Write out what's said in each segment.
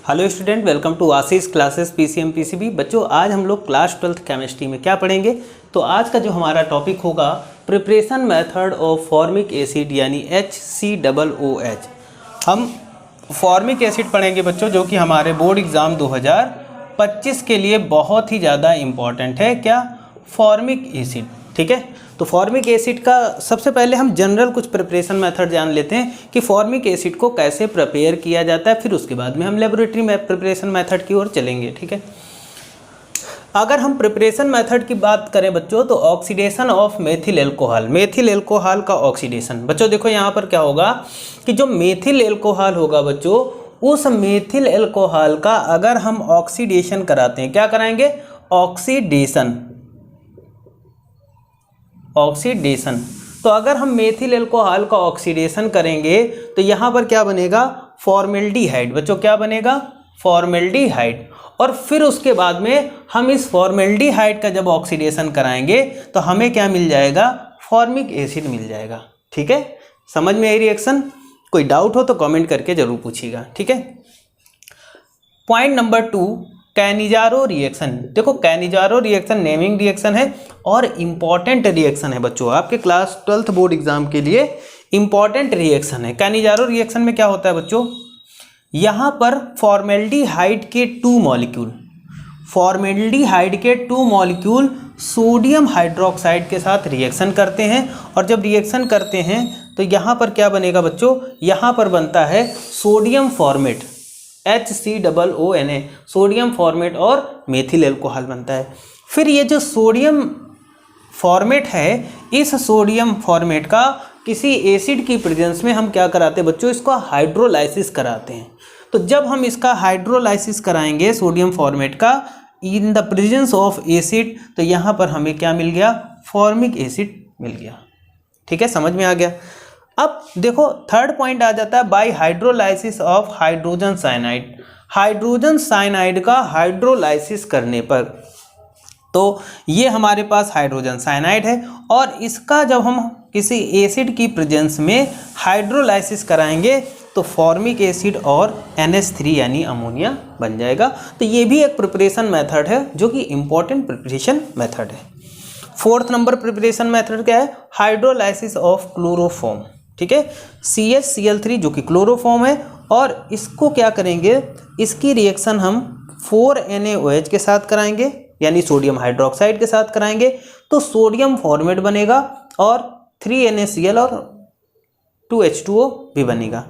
Hello student, welcome to Ashish classes PCM PCB. बच्चों, आज हम लोग क्लास 12th केमिस्ट्री में क्या पढ़ेंगे? तो आज का जो हमारा टॉपिक होगा preparation method of formic acid यानी HCOOH। हम फॉर्मिक एसिड पढ़ेंगे बच्चों, जो कि हमारे बोर्ड एग्ज़ाम 2025 के लिए बहुत ही ज़्यादा इम्पॉर्टेंट है। क्या? Formic acid. ठीक है, तो फॉर्मिक एसिड का सबसे पहले हम जनरल कुछ प्रिपरेशन मेथड जान लेते हैं कि फॉर्मिक एसिड को कैसे प्रिपेयर किया जाता है, फिर उसके बाद में हम लेबोरेटरी में प्रिपरेशन मेथड की ओर चलेंगे। ठीक है, अगर हम प्रिपरेशन मेथड की बात करें बच्चों, तो ऑक्सीडेशन ऑफ मेथिल एल्कोहल का ऑक्सीडेशन। बच्चों देखो यहाँ पर क्या होगा कि जो मेथिल एल्कोहल होगा बच्चों, उस मेथिल एल्कोहल का अगर हम ऑक्सीडेशन कराते हैं, क्या कराएंगे? ऑक्सीडेशन। तो अगर हम मेथिल एल्कोहल का ऑक्सीडेशन करेंगे तो यहाँ पर क्या बनेगा? फॉर्मेल्डिहाइड। बच्चों क्या बनेगा? फॉर्मेल्डिहाइड। और फिर उसके बाद में हम इस फॉर्मेल्डिहाइड का जब ऑक्सीडेशन कराएंगे तो हमें क्या मिल जाएगा? फॉर्मिक एसिड मिल जाएगा। ठीक है, समझ में आई रिएक्शन? कोई डाउट हो तो कमेंट करके जरूर पूछिएगा। ठीक है, पॉइंट नंबर 2, कैनिजारो रिएक्शन। देखो, कैनिजारो रिएक्शन नेमिंग रिएक्शन है और इम्पॉर्टेंट रिएक्शन है बच्चों, आपके क्लास 12th बोर्ड एग्जाम के लिए इम्पॉर्टेंट रिएक्शन है। कैनिजारो रिएक्शन में क्या होता है बच्चों? यहाँ पर फॉर्मेल्डिहाइड के 2 मॉलिक्यूल सोडियम हाइड्रोक्साइड के साथ रिएक्शन करते हैं, और जब रिएक्शन करते हैं तो यहाँ पर क्या बनेगा बच्चों? यहाँ पर बनता है sodium format, HCOONA, sodium format और मेथिल एल्कोहल बनता है। फिर ये जो सोडियम फॉर्मेट है, इस सोडियम फॉर्मेट का किसी एसिड की प्रेजेंस में हम क्या कराते हैं बच्चों? इसको हाइड्रोलाइसिस कराते हैं। तो जब हम इसका हाइड्रोलाइसिस कराएंगे सोडियम फॉर्मेट का in the presence of acid, तो यहाँ पर हमें क्या मिल गया? फॉर्मिक एसिड मिल गया। ठीक है, समझ में आ गया? अब देखो, थर्ड पॉइंट आ जाता है bye hydrolysis of hydrogen cyanide. Hydrogen cyanide का हाइड्रोलाइसिस करने पर, तो ये हमारे पास हाइड्रोजन साइनाइड है और इसका जब हम किसी एसिड की प्रेजेंस में हाइड्रोलाइसिस कराएंगे तो फॉर्मिक एसिड और NH3 यानी अमोनिया बन जाएगा। तो ये भी एक प्रिपरेशन मेथड है जो कि इम्पोर्टेंट प्रिपरेशन मेथड है। फोर्थ नंबर प्रिपरेशन मेथड क्या है? Hydrolysis of chloroform. ठीक है, CH-Cl3 जो कि क्लोरोफॉर्म है, और इसको क्या करेंगे? इसकी रिएक्शन हम 4NaOH के साथ कराएंगे, यानी सोडियम हाइड्रोक्साइड के साथ कराएंगे, तो सोडियम फॉर्मेट बनेगा और 3NaCl और 2H2O भी बनेगा।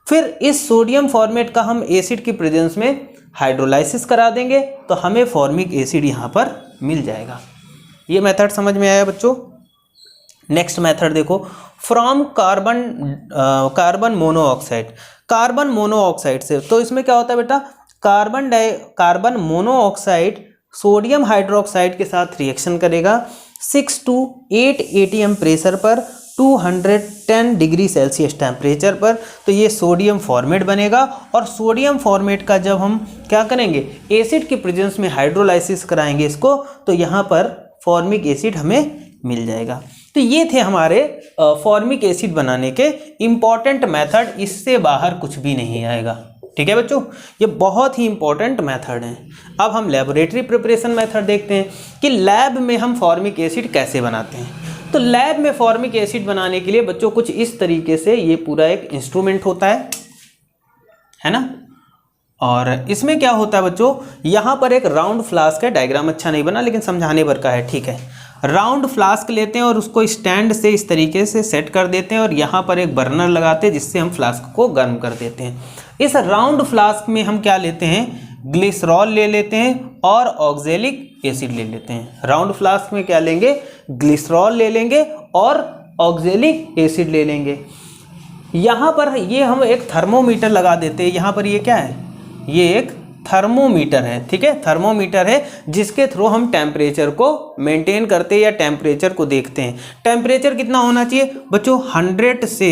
फिर इस सोडियम फॉर्मेट का हम एसिड की प्रेजेंस में हाइड्रोलाइसिस करा देंगे तो हमें फॉर्मिक एसिड यहाँ पर मिल जाएगा। ये मेथड समझ में आया बच्चों? नेक्स्ट मेथड देखो, फ्रॉम कार्बन मोनोऑक्साइड से। तो इसमें क्या होता है बेटा? कार्बन मोनोऑक्साइड सोडियम हाइड्रोक्साइड के साथ रिएक्शन करेगा 6 to 8 atm प्रेशर पर 210 डिग्री सेल्सियस टेम्परेचर पर, तो ये सोडियम फॉर्मेट बनेगा। और सोडियम फॉर्मेट का जब हम क्या करेंगे? एसिड की प्रेजेंस में हाइड्रोलाइसिस कराएंगे इसको, तो यहाँ पर फॉर्मिक एसिड हमें मिल जाएगा। तो ये थे हमारे फॉर्मिक एसिड बनाने के इम्पॉर्टेंट मेथड, इससे बाहर कुछ भी नहीं आएगा। ठीक है बच्चों, ये बहुत ही इंपॉर्टेंट मेथड हैं। अब हम लेबोरेटरी प्रिपरेशन मेथड देखते हैं कि लैब में हम फॉर्मिक एसिड कैसे बनाते हैं। तो लैब में फॉर्मिक एसिड बनाने के लिए बच्चों कुछ इस तरीके से ये पूरा एक इंस्ट्रूमेंट होता है ना। और इसमें क्या होता है बच्चों? यहाँ पर एक राउंड फ्लास्क है, डायग्राम अच्छा नहीं बना लेकिन समझाने भर का है। ठीक है, राउंड फ्लास्क लेते हैं और उसको स्टैंड से इस तरीके से सेट कर देते हैं, और यहाँ पर एक बर्नर लगाते हैं जिससे हम फ्लास्क को गर्म कर देते हैं। इस राउंड फ्लास्क में हम क्या लेते हैं? ग्लिसरॉल ले लेते हैं और ऑक्जेलिक एसिड ले लेते हैं। राउंड फ्लास्क में क्या लेंगे? ग्लिसरॉल ले लेंगे और ऑक्जेलिक एसिड ले लेंगे। यहाँ पर ये हम एक थर्मोमीटर लगा देते हैं। यहाँ पर ये क्या है? ये एक थर्मोमीटर है। ठीक है, थर्मोमीटर है जिसके थ्रू हम टेम्परेचर को मेंटेन करते हैं या टेम्परेचर को देखते हैं। टेम्परेचर कितना होना चाहिए बच्चों? 100 से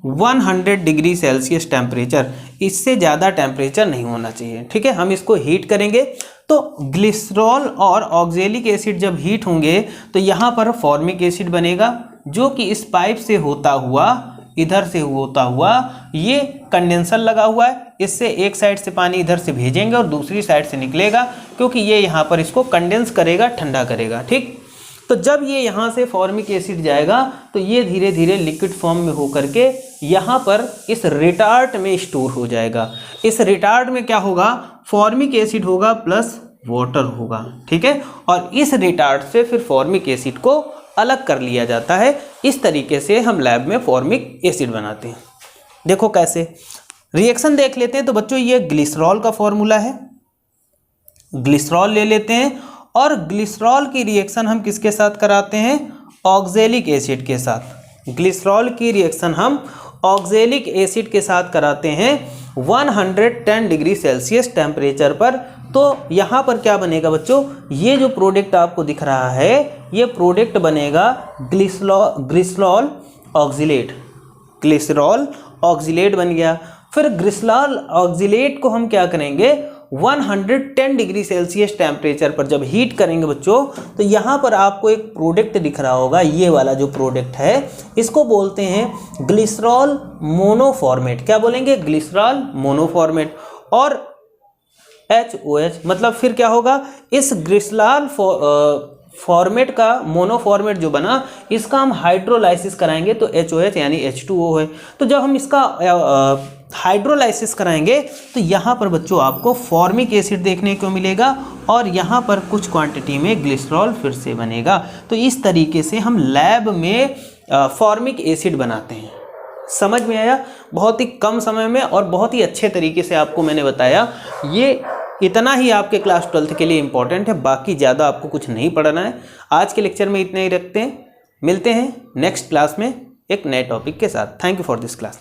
100 डिग्री सेल्सियस टेम्परेचर, इससे ज़्यादा टेम्परेचर नहीं होना चाहिए। ठीक है, हम इसको हीट करेंगे तो ग्लिसरॉल और ऑक्जेलिक एसिड जब हीट होंगे तो यहाँ पर फॉर्मिक एसिड बनेगा, जो कि इस पाइप से होता हुआ इधर से होता हुआ ये कंडेंसर लगा हुआ है, इससे एक साइड से पानी इधर से भेजेंगे और दूसरी साइड से निकलेगा, क्योंकि ये यहाँ पर इसको कंडेंस करेगा, ठंडा करेगा। ठीक, तो जब ये यहाँ से फॉर्मिक एसिड जाएगा तो ये धीरे धीरे लिक्विड फॉर्म में होकर के यहाँ पर इस रिटार्ट में स्टोर हो जाएगा। इस रिटार्ट में क्या होगा, फॉर्मिक एसिड होगा प्लस वाटर होगा। ठीक है, और इस रिटार्ट से फिर फॉर्मिक एसिड को अलग कर लिया जाता है। इस तरीके से हम लैब में फॉर्मिक एसिड बनाते हैं। देखो कैसे, रिएक्शन देख लेते हैं। तो बच्चों ये ग्लिसरॉल का फॉर्मूला है, ग्लिसरॉल ले लेते हैं और ग्लिसरॉल की रिएक्शन हम किसके साथ कराते हैं, ऑक्जेलिक एसिड के साथ। ग्लिसरॉल की रिएक्शन हम ऑक्जेलिक एसिड के साथ कराते हैं 110 डिग्री सेल्सियस टेम्परेचर पर। तो यहाँ पर क्या बनेगा बच्चों, ये जो प्रोडक्ट आपको दिख रहा है ये प्रोडक्ट बनेगा ग्लिसरॉल ऑक्जिलेट। ग्लिसरॉल ऑक्जिलेट बन गया। फिर ग्लिसरॉल ऑक्जिलेट को हम क्या करेंगे, 110 डिग्री सेल्सियस टेम्परेचर पर जब हीट करेंगे बच्चों, तो यहाँ पर आपको एक प्रोडक्ट दिख रहा होगा, ये वाला जो प्रोडक्ट है इसको बोलते हैं ग्लिसरॉल मोनोफॉर्मेट। क्या बोलेंगे, ग्लिसरॉल मोनोफॉर्मेट। और HOH मतलब फिर क्या होगा, इस ग्लिसरॉल फॉर्मेट का मोनोफॉर्मेट जो बना इसका हम हाइड्रोलाइसिस कराएंगे तो HOH यानी H2O है। तो जब हम इसका हाइड्रोलाइसिस कराएंगे तो यहाँ पर बच्चों आपको फॉर्मिक एसिड देखने को मिलेगा और यहाँ पर कुछ क्वांटिटी में ग्लिसरॉल फिर से बनेगा। तो इस तरीके से हम लैब में फॉर्मिक एसिड बनाते हैं। समझ में आया, बहुत ही कम समय में और बहुत ही अच्छे तरीके से आपको मैंने बताया। ये इतना ही आपके क्लास 12th के लिए इम्पॉर्टेंट है, बाकी ज़्यादा आपको कुछ नहीं पढ़ना है। आज के लेक्चर में इतना ही रखते हैं, मिलते हैं नेक्स्ट क्लास में एक नए टॉपिक के साथ। Thank you for this class.